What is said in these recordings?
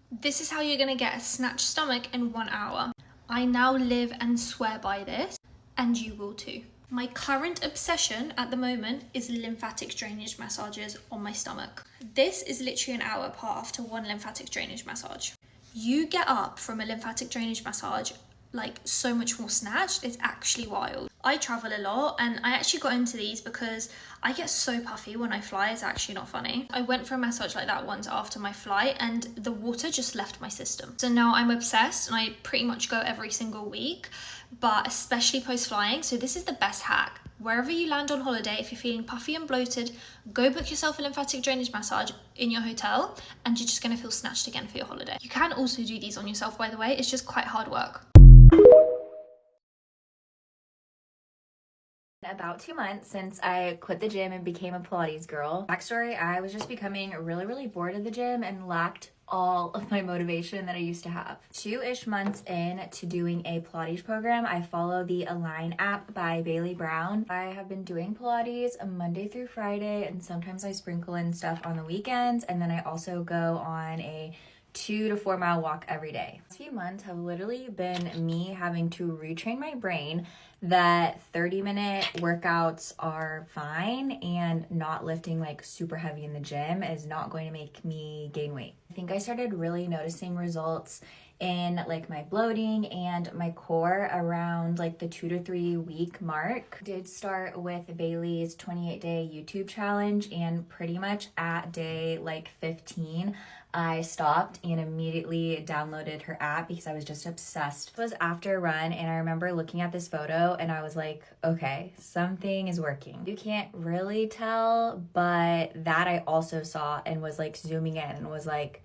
This is how you're gonna get a snatched stomach in 1 hour. I now live and swear by this, and you will too. My current obsession at the moment is lymphatic drainage massages on my stomach. This is literally an hour apart after one lymphatic drainage massage. You get up from a lymphatic drainage massage like so much more snatched. It's actually wild. I travel a lot and I actually got into these because I get so puffy when I fly. It's actually not funny. I went for a massage like that once after my flight and the water just left my system. So now I'm obsessed and I pretty much go every single week, but especially post flying. So this is the best hack. Wherever you land on holiday, if you're feeling puffy and bloated, go book yourself a lymphatic drainage massage in your hotel and you're just gonna feel snatched again for your holiday. You can also do these on yourself, by the way. It's just quite hard work. About 2 months since I quit the gym and became a Pilates girl. Backstory, I was just becoming really bored of the gym and lacked all of my motivation that I used to have. 2-ish months in to doing a Pilates program, I follow the Align app by Bailey Brown. I have been doing Pilates Monday through Friday, and sometimes I sprinkle in stuff on the weekends, and then I also go on a 2 to 4 mile walk every day. These few months have literally been me having to retrain my brain that 30-minute workouts are fine and not lifting like super heavy in the gym is not going to make me gain weight. I think I started really noticing results in like my bloating and my core around like the 2 to 3 week mark. Did start with Bailey's 28-day YouTube challenge, and pretty much at day like 15 I stopped and immediately downloaded her app because I was just obsessed. It was after a run and I remember looking at this photo and I was like, okay, something is working. You can't really tell, but that I also saw and was like zooming in and was like,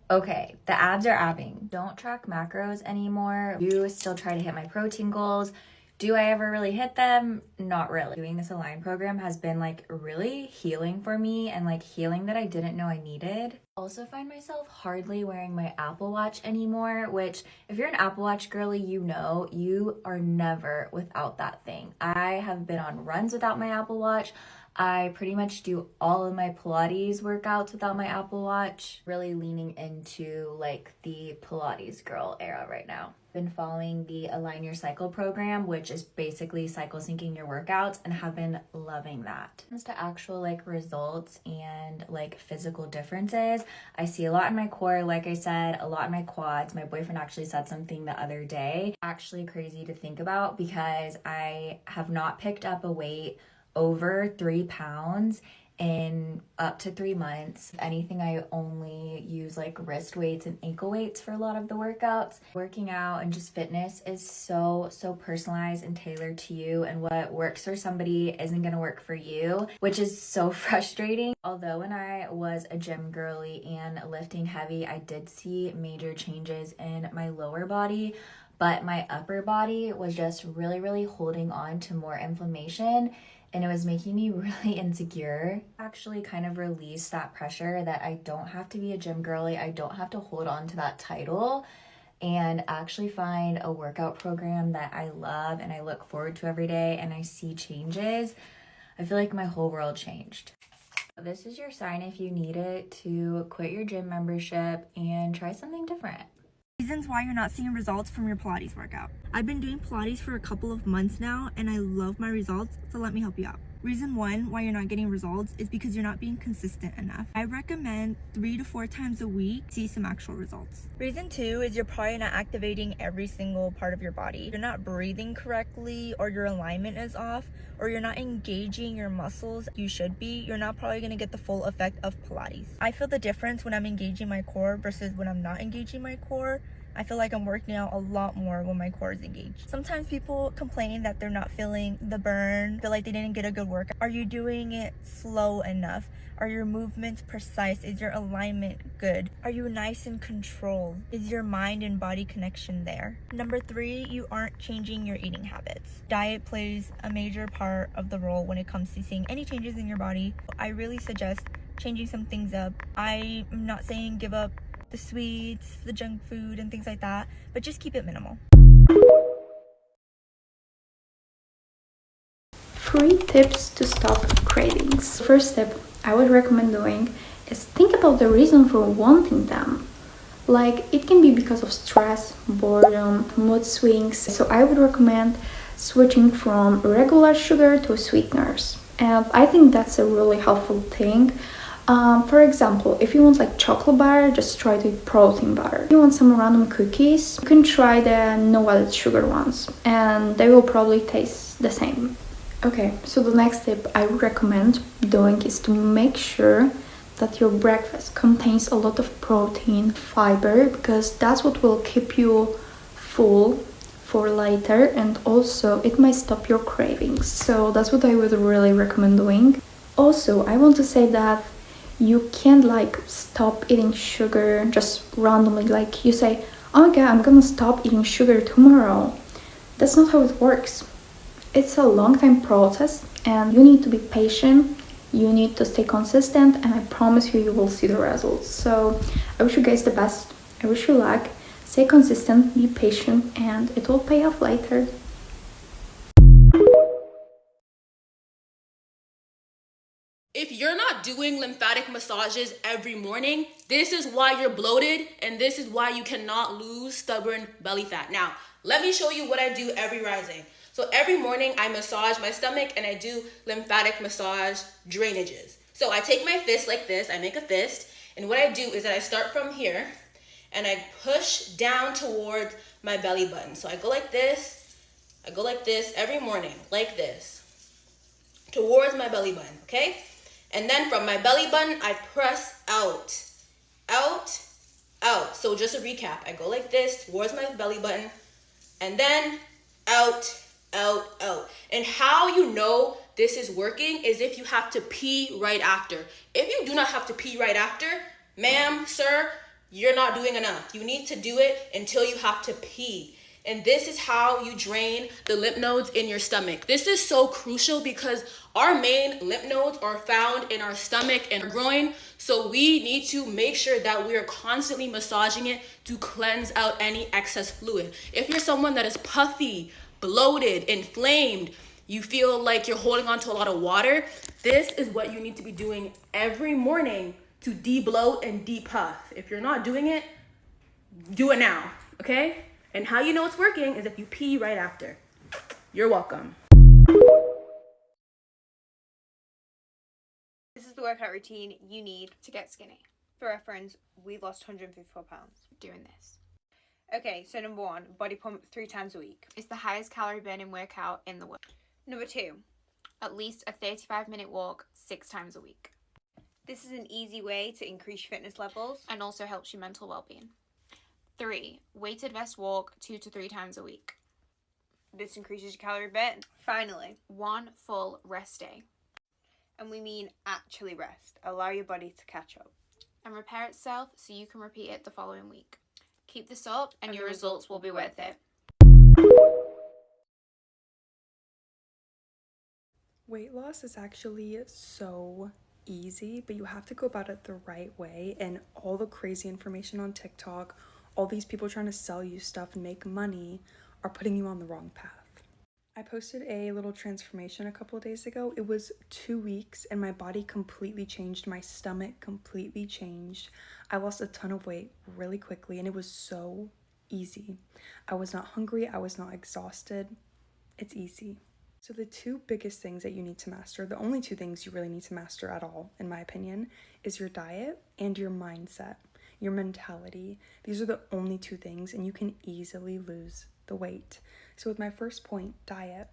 okay, the abs are abbing. Don't track macros anymore. You still try to hit my protein goals. Do I ever really hit them? Not really. Doing this Align program has been like really healing for me and like healing that I didn't know I needed. Also find myself hardly wearing my Apple Watch anymore, which if you're an Apple Watch girly, you know you are never without that thing. I have been on runs without my Apple Watch. I pretty much do all of my Pilates workouts without my Apple Watch. Really leaning into like the Pilates girl era right now. Been following the Align Your Cycle program, which is basically cycle syncing your workouts, and have been loving that. When it comes to actual like results and like physical differences, I see a lot in my core, like I said, a lot in my quads. My boyfriend actually said something the other day, actually crazy to think about because I have not picked up a weight over 3 pounds in up to 3 months. If anything, I only use like wrist weights and ankle weights for a lot of the workouts. Working out and just fitness is so personalized and tailored to you, and what works for somebody isn't gonna work for you, which is so frustrating. Although when I was a gym girly and lifting heavy, I did see major changes in my lower body, but my upper body was just really holding on to more inflammation, and it was making me really insecure. Actually kind of release that pressure that I don't have to be a gym girly, I don't have to hold on to that title, and actually find a workout program that I love and I look forward to every day and I see changes. I feel like my whole world changed. This is your sign if you need it to quit your gym membership and try something different. Reasons why you're not seeing results from your Pilates workout. I've been doing Pilates for a couple of months now and I love my results, so let me help you out. Reason 1 why you're not getting results is because you're not being consistent enough. I recommend 3 to 4 times a week to see some actual results. Reason 2 is you're probably not activating every single part of your body. You're not breathing correctly, or your alignment is off, or you're not engaging your muscles you should be. You're not probably going to get the full effect of Pilates. I feel the difference when I'm engaging my core versus when I'm not engaging my core. I feel like I'm working out a lot more when my core is engaged. Sometimes people complain that they're not feeling the burn, feel like they didn't get a good workout. Are you doing it slow enough? Are your movements precise? Is your alignment good? Are you nice and controlled? Is your mind and body connection there? Number 3, you aren't changing your eating habits. Diet plays a major part of the role when it comes to seeing any changes in your body. I really suggest changing some things up. I'm not saying give up the sweets, the junk food, and things like that, but just keep it minimal. 3 tips to stop cravings. First step I would recommend doing is think about the reason for wanting them. Like it can be because of stress, boredom, mood swings. So I would recommend switching from regular sugar to sweeteners. And I think that's a really helpful thing. For example, if you want like chocolate butter, just try to eat protein butter. If you want some random cookies, you can try the no added sugar ones, and they will probably taste the same. Okay, so the next tip I would recommend doing is to make sure that your breakfast contains a lot of protein, fiber, because that's what will keep you full for later, and also it might stop your cravings. So that's what I would really recommend doing. Also, I want to say that you can't like stop eating sugar just randomly. Like you say, oh my god, I'm gonna stop eating sugar tomorrow. That's not how it works. It's a long time process and you need to be patient. You need to stay consistent, and I promise you, you will see the results. So I wish you guys the best. I wish you luck. Stay consistent, be patient, and it will pay off later. If you're not doing lymphatic massages every morning, this is why you're bloated, and this is why you cannot lose stubborn belly fat. Now, let me show you what I do every rising. So every morning I massage my stomach and I do lymphatic massage drainages. So I take my fist like this, I make a fist, and what I do is that I start from here and I push down towards my belly button. So I go like this every morning, like this, towards my belly button, okay? And then from my belly button, I press out, out, out. So just a recap, I go like this towards my belly button, and then out, out, out. And how you know this is working is if you have to pee right after. If you do not have to pee right after, ma'am, sir, you're not doing enough. You need to do it until you have to pee. And this is how you drain the lymph nodes in your stomach. This is so crucial because our main lymph nodes are found in our stomach and groin. So we need to make sure that we are constantly massaging it to cleanse out any excess fluid. If you're someone that is puffy, bloated, inflamed, you feel like you're holding on to a lot of water, this is what you need to be doing every morning to de-bloat and de-puff. If you're not doing it, do it now, okay? And how you know it's working is if you pee right after. You're welcome. This is the workout routine you need to get skinny. For reference. We lost 154 pounds Doing this. Okay, so number 1, body pump 3 times a week. It's the highest calorie burning workout in the world. Number 2, At least a 35-minute walk 6 times a week. this is an easy way to increase fitness levels. And also helps your mental well-being. 3, weighted vest walk 2 to 3 times a week. This increases your calorie burn. Finally, 1 full rest day. and we mean actually rest. Allow your body to catch up. And repair itself so you can repeat it the following week. Keep this up and your results will be worth it. Weight loss is actually so easy, but you have to go about it the right way. And all the crazy information on TikTok, all these people trying to sell you stuff and make money are putting you on the wrong path. I posted a little transformation a couple of days ago. It was 2 weeks and my body completely changed. My stomach completely changed. I lost a ton of weight really quickly and it was so easy. I was not hungry. I was not exhausted. It's easy. So the 2 biggest things that you need to master, the only 2 things you really need to master at all, in my opinion, is your diet and your mindset, your mentality. These are the only 2 things and you can easily lose the weight. So with my first point, diet.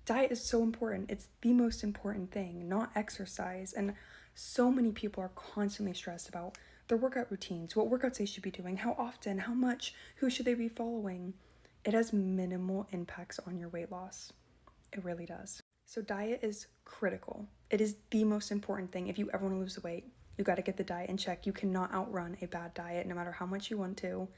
Diet is so important. It's the most important thing, not exercise. And so many people are constantly stressed about their workout routines, what workouts they should be doing, how often, how much, who should they be following. It has minimal impacts on your weight loss. It really does. So diet is critical. It is the most important thing. If you ever want to lose the weight, you got to get the diet in check. You cannot outrun a bad diet no matter how much you want to.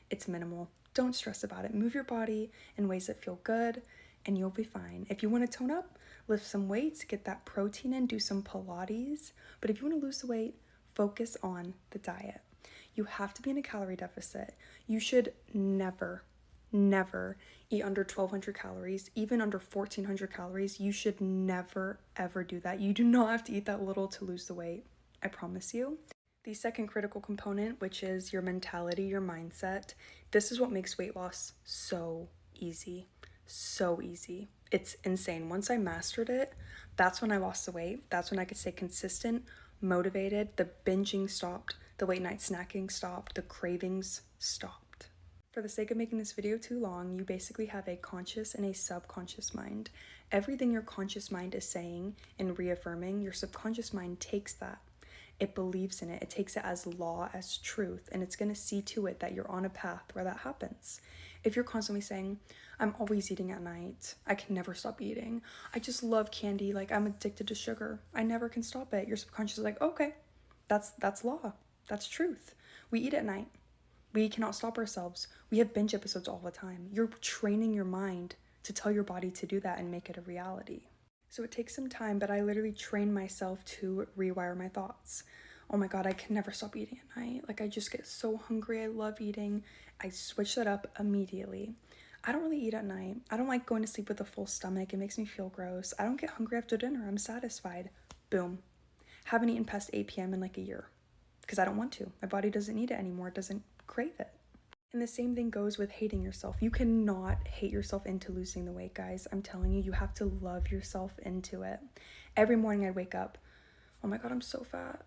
It's minimal. Don't stress about it. Move your body in ways that feel good and you'll be fine. If you want to tone up, lift some weights, get that protein in, do some Pilates. But if you want to lose the weight, focus on the diet. You have to be in a calorie deficit. You should never eat under 1,200 calories, even under 1,400 calories. You should never, ever do that. You do not have to eat that little to lose the weight. I promise you. The second critical component, which is your mentality, your mindset, this is what makes weight loss so easy. So easy. It's insane. Once I mastered it, that's when I lost the weight. That's when I could stay consistent, motivated. The binging stopped. The late night snacking stopped. The cravings stopped. For the sake of making this video too long, you basically have a conscious and a subconscious mind. Everything your conscious mind is saying and reaffirming, your subconscious mind takes that. It believes in it. It takes it as law, as truth, and it's going to see to it that you're on a path where that happens. If you're constantly saying, I'm always eating at night, I can never stop eating, I just love candy, like I'm addicted to sugar, I never can stop it, your subconscious is like, okay, that's law, that's truth. We eat at night. We cannot stop ourselves. We have binge episodes all the time. You're training your mind to tell your body to do that and make it a reality. So it takes some time, but I literally train myself to rewire my thoughts. Oh my God, I can never stop eating at night. Like I just get so hungry. I love eating. I switch that up immediately. I don't really eat at night. I don't like going to sleep with a full stomach. It makes me feel gross. I don't get hungry after dinner. I'm satisfied. Boom. Haven't eaten past 8 p.m. in like a year because I don't want to. My body doesn't need it anymore. It doesn't crave it. And the same thing goes with hating yourself. You cannot hate yourself into losing the weight, guys. I'm telling you, you have to love yourself into it. Every morning I'd wake up, oh my God, I'm so fat.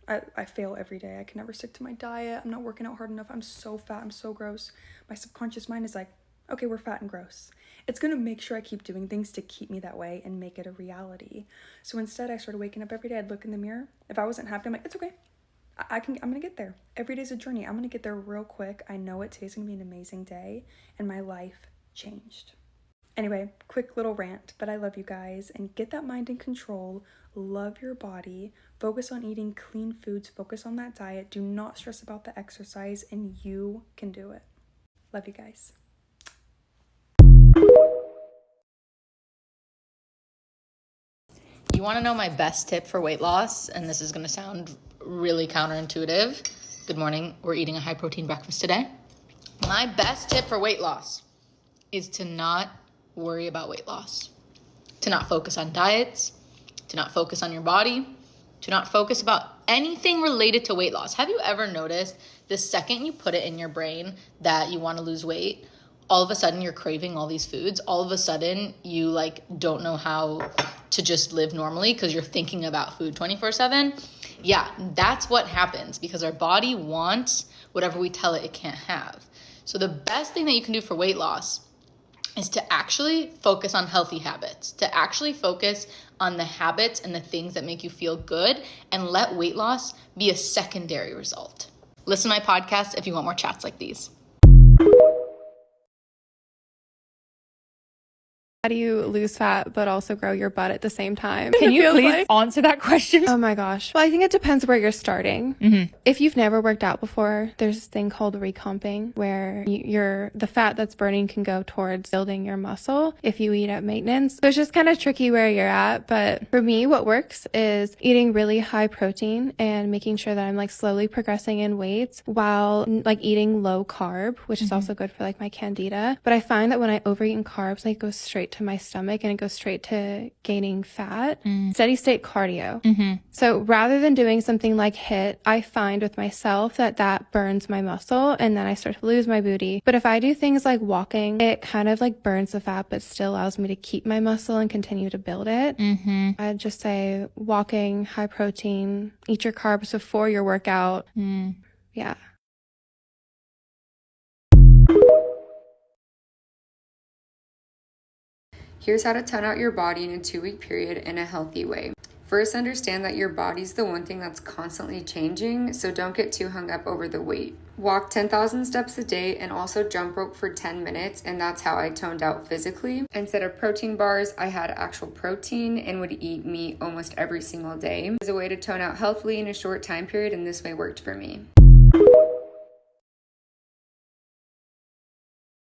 I fail every day. I can never stick to my diet. I'm not working out hard enough. I'm so fat. I'm so gross. My subconscious mind is like, okay, we're fat and gross. It's going to make sure I keep doing things to keep me that way and make it a reality. So instead, I started waking up every day. I'd look in the mirror. If I wasn't happy, I'm like, it's okay. I'm going to get there. Every day's a journey. I'm going to get there real quick. I know it. Today's going to be an amazing day. And my life changed. Anyway, quick little rant, but I love you guys. And get that mind in control. Love your body. Focus on eating clean foods. Focus on that diet. Do not stress about the exercise. And you can do it. Love you guys. You want to know my best tip for weight loss? And this is going to sound really counterintuitive. Good morning. We're eating a high protein breakfast today. My best tip for weight loss is to not worry about weight loss, to not focus on diets, to not focus on your body, to not focus about anything related to weight loss. Have you ever noticed the second you put it in your brain that you want to lose weight, all of a sudden you're craving all these foods. All of a sudden you don't know how to just live normally because you're thinking about food 24/7. Yeah, that's what happens because our body wants whatever we tell it it can't have. So the best thing that you can do for weight loss is to actually focus on healthy habits, to actually focus on the habits and the things that make you feel good and let weight loss be a secondary result. Listen to my podcast if you want more chats like these. How do you lose fat but also grow your butt at the same time? Can you please answer that question? Oh my gosh. Well, I think it depends where you're starting. If you've never worked out before, there's this thing called recomping where the fat that's burning can go towards building your muscle if you eat at maintenance. So it's just kind of tricky where you're at. But for me, what works is eating really high protein and making sure that I'm slowly progressing in weights while eating low carb, which is also good for my candida. But I find that when I overeat in carbs, it goes straight to my stomach and it goes straight to gaining fat. Steady state cardio. So rather than doing something like HIIT, I find with myself that burns my muscle and then I start to lose my booty. But if I do things like walking, it kind of burns the fat but still allows me to keep my muscle and continue to build it. I'd just say walking, high protein, eat your carbs before your workout. Yeah. Here's how to tone out your body in a 2-week period in a healthy way. First, understand that your body's the one thing that's constantly changing, so don't get too hung up over the weight. Walk 10,000 steps a day and also jump rope for 10 minutes, and that's how I toned out physically. Instead of protein bars, I had actual protein and would eat meat almost every single day. It was a way to tone out healthily in a short time period, and this way worked for me.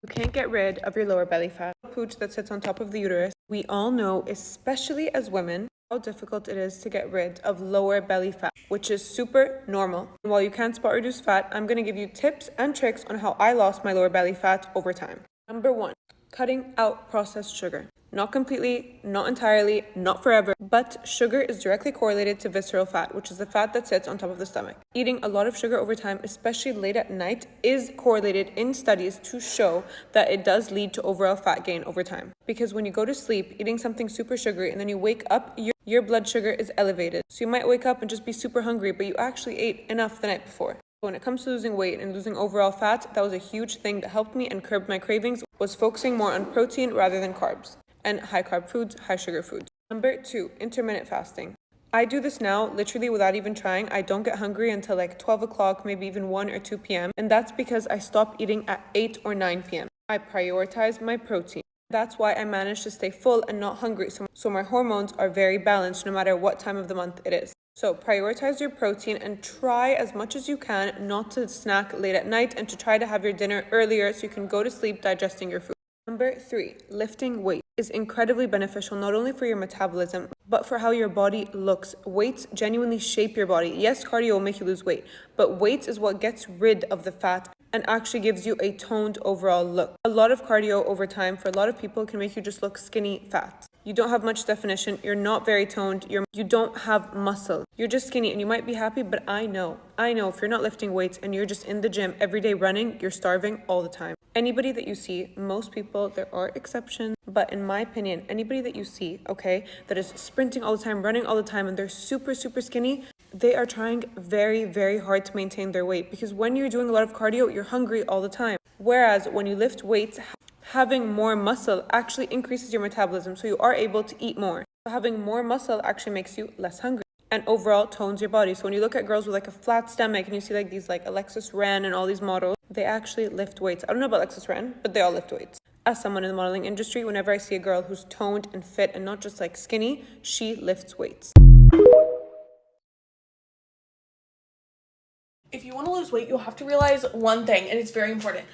You can't get rid of your lower belly fat, the pooch that sits on top of the uterus. We all know, especially as women, how difficult it is to get rid of lower belly fat, which is super normal. And while you can't spot reduce fat, I'm going to give you tips and tricks on how I lost my lower belly fat over time. Number 1, Cutting out processed sugar. Not completely, not entirely, not forever, but sugar is directly correlated to visceral fat, which is the fat that sits on top of the stomach. Eating a lot of sugar over time, especially late at night, is correlated in studies to show that it does lead to overall fat gain over time. Because when you go to sleep, eating something super sugary and then you wake up, your blood sugar is elevated. So you might wake up and just be super hungry, but you actually ate enough the night before. When it comes to losing weight and losing overall fat, that was a huge thing that helped me and curbed my cravings, was focusing more on protein rather than carbs. And high carb foods, high sugar foods. Number 2, intermittent fasting. I do this now literally without even trying. I don't get hungry until like 12 o'clock, maybe even 1 or 2 p.m. And that's because I stop eating at 8 or 9 p.m. I prioritize my protein. That's why I manage to stay full and not hungry. So my hormones are very balanced no matter what time of the month it is. So prioritize your protein and try as much as you can not to snack late at night and to try to have your dinner earlier so you can go to sleep digesting your food. Number 3, lifting weight is incredibly beneficial not only for your metabolism, but for how your body looks. Weights genuinely shape your body. Yes, cardio will make you lose weight, but weights is what gets rid of the fat and actually gives you a toned overall look. A lot of cardio over time for a lot of people can make you just look skinny fat. You don't have much definition, you're not very toned, you don't have muscle. You're just skinny and you might be happy, but I know if you're not lifting weights and you're just in the gym every day running, you're starving all the time. Anybody that you see, most people, there are exceptions, but in my opinion, anybody that you see, okay, that is sprinting all the time, running all the time, and they're super, super skinny, they are trying very, very hard to maintain their weight, because when you're doing a lot of cardio, you're hungry all the time. Whereas when you lift weights, having more muscle actually increases your metabolism, so you are able to eat more. So having more muscle actually makes you less hungry and overall tones your body. So when you look at girls with like a flat stomach and you see like these like Alexis Ren and all these models, they actually lift weights. I don't know about Alexis Ren, but they all lift weights. As someone in the modeling industry, whenever I see a girl who's toned and fit and not just like skinny, she lifts weights. If you want to lose weight, you'll have to realize one thing, and it's very important.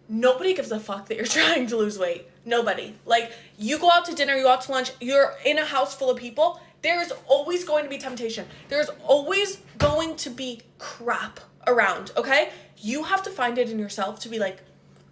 Nobody gives a fuck that you're trying to lose weight. Nobody. Like, you go out to dinner, you go out to lunch, you're in a house full of people, there is always going to be temptation. There's always going to be crap around, okay? You have to find it in yourself to be like,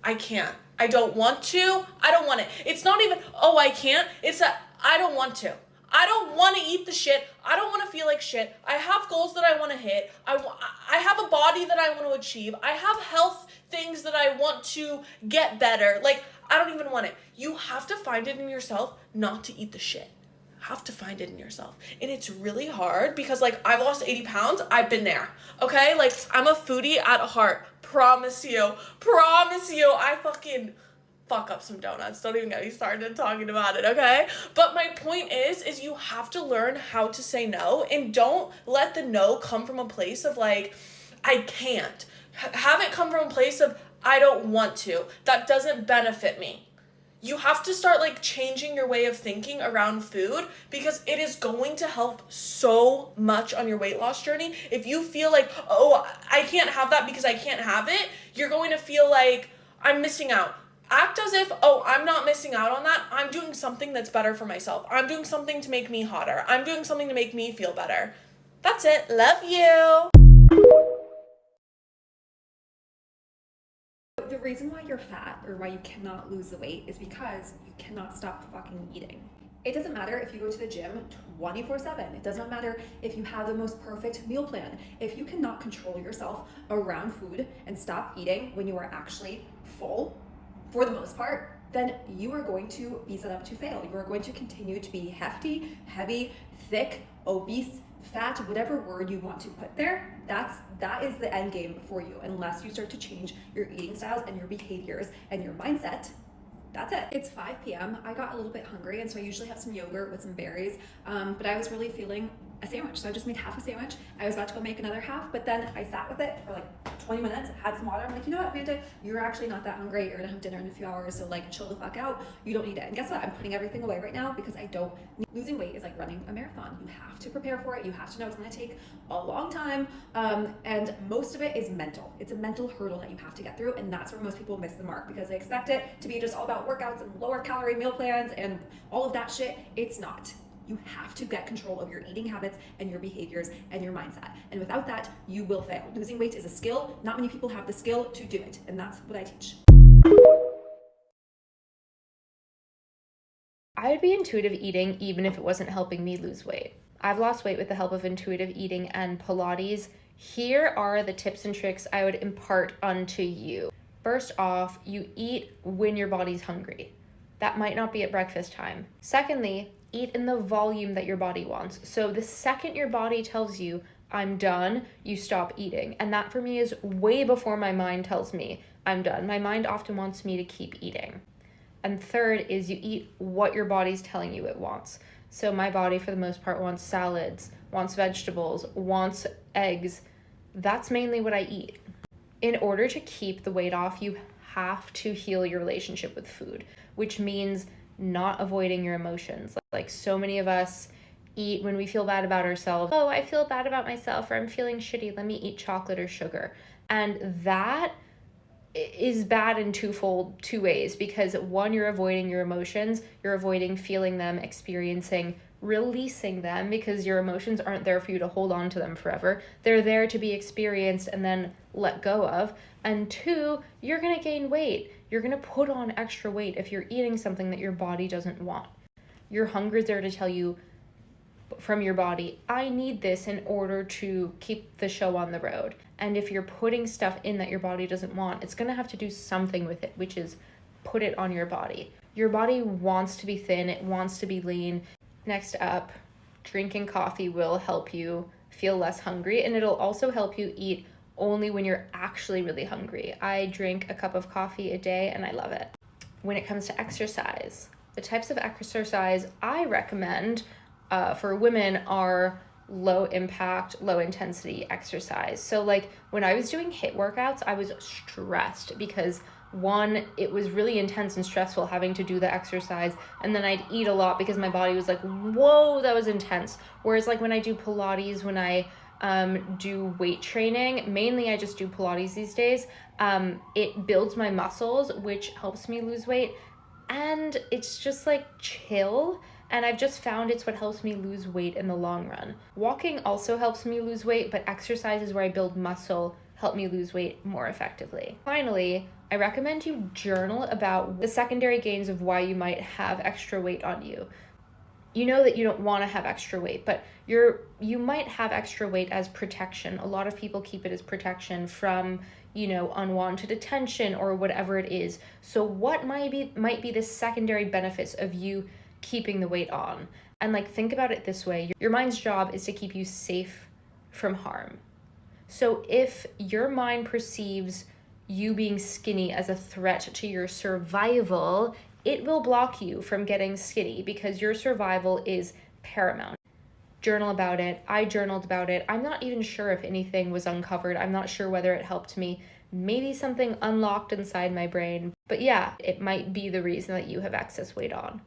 I can't. I don't want to. I don't want it. It's not even, oh, I can't. It's that I don't want to. I don't want to eat the shit. I don't want to feel like shit. I have goals that I want to hit. I have a body that I want to achieve. I have health things that I want to get better. Like, I don't even want it. You have to find it in yourself not to eat the shit. Have to find it in yourself. And it's really hard because like I've lost 80 pounds. I've been there. Okay? Like, I'm a foodie at heart. Promise you. I fucking fuck up some donuts. Don't even get me started talking about it, okay? But my point is you have to learn how to say no, and don't let the no come from a place of like, I can't. Have it come from a place of, I don't want to. That doesn't benefit me. You have to start like changing your way of thinking around food, because it is going to help so much on your weight loss journey. If you feel like, oh, I can't have that because I can't have it, you're going to feel like I'm missing out. Act as if, oh, I'm not missing out on that. I'm doing something that's better for myself. I'm doing something to make me hotter. I'm doing something to make me feel better. That's it. Love you. The reason why you're fat or why you cannot lose the weight is because you cannot stop fucking eating. It doesn't matter if you go to the gym 24/7. It does not matter if you have the most perfect meal plan. If you cannot control yourself around food and stop eating when you are actually full, for the most part, then you are going to be set up to fail. You are going to continue to be hefty, heavy, thick, obese, fat, whatever word you want to put there. That is the end game for you, unless you start to change your eating styles and your behaviors and your mindset. That's it. It's 5 p.m. I got a little bit hungry, and so I usually have some yogurt with some berries, but I was really feeling a sandwich, so I just made half a sandwich. I was about to go make another half, but then I sat with it for like 20 minutes, had some water. I'm like, you know what, Amanda, you're actually not that hungry. You're gonna have dinner in a few hours, so like chill the fuck out. You don't need it. And guess what? I'm putting everything away right now because I don't need. Losing weight is like running a marathon. You have to prepare for it. You have to know it's gonna take a long time, and most of it is mental. It's a mental hurdle that you have to get through, and that's where most people miss the mark, because they expect it to be just all about workouts and lower calorie meal plans and all of that shit. It's not. You have to get control of your eating habits and your behaviors and your mindset. And without that, you will fail. Losing weight is a skill. Not many people have the skill to do it. And that's what I teach. I would be intuitive eating even if it wasn't helping me lose weight. I've lost weight with the help of intuitive eating and Pilates. Here are the tips and tricks I would impart onto you. First off, you eat when your body's hungry. That might not be at breakfast time. Secondly, eat in the volume that your body wants. So the second your body tells you, I'm done, you stop eating. And that for me is way before my mind tells me I'm done. My mind often wants me to keep eating. And third is you eat what your body's telling you it wants. So my body, for the most part, wants salads, wants vegetables, wants eggs. That's mainly what I eat. In order to keep the weight off, you have to heal your relationship with food, which means not avoiding your emotions. Like so many of us eat when we feel bad about ourselves. Oh, I feel bad about myself, or I'm feeling shitty. Let me eat chocolate or sugar. And that is bad in two ways, because one, you're avoiding your emotions, you're avoiding feeling them, experiencing, releasing them, because your emotions aren't there for you to hold on to them forever. They're there to be experienced and then let go of. And two, you're gonna gain weight. You're gonna put on extra weight if you're eating something that your body doesn't want. Your hunger is there to tell you from your body, I need this in order to keep the show on the road. And if you're putting stuff in that your body doesn't want, it's gonna have to do something with it, which is put it on your body. Your body wants to be thin, it wants to be lean. Next up, drinking coffee will help you feel less hungry, and it'll also help you eat only when you're actually really hungry. I drink a cup of coffee a day and I love it. When it comes to exercise, the types of exercise I recommend for women are low impact, low intensity exercise. So like when I was doing HIIT workouts, I was stressed because one, it was really intense and stressful having to do the exercise, and then I'd eat a lot because my body was like, whoa, that was intense. Whereas like when I do Pilates, when I do weight training, mainly I just do Pilates these days, it builds my muscles, which helps me lose weight, and it's just like chill. And I've just found it's what helps me lose weight in the long run. Walking also helps me lose weight, but exercises where I build muscle help me lose weight more effectively. Finally, I recommend you journal about the secondary gains of why you might have extra weight on you. You know that you don't want to have extra weight, but you might have extra weight as protection. A lot of people keep it as protection from, unwanted attention or whatever it is. So what might be the secondary benefits of you keeping the weight on? And like, think about it this way. Your mind's job is to keep you safe from harm. So if your mind perceives you being skinny as a threat to your survival, it will block you from getting skinny because your survival is paramount. Journal about it. I journaled about it. I'm not even sure if anything was uncovered. I'm not sure whether it helped me. Maybe something unlocked inside my brain. But yeah, it might be the reason that you have excess weight on.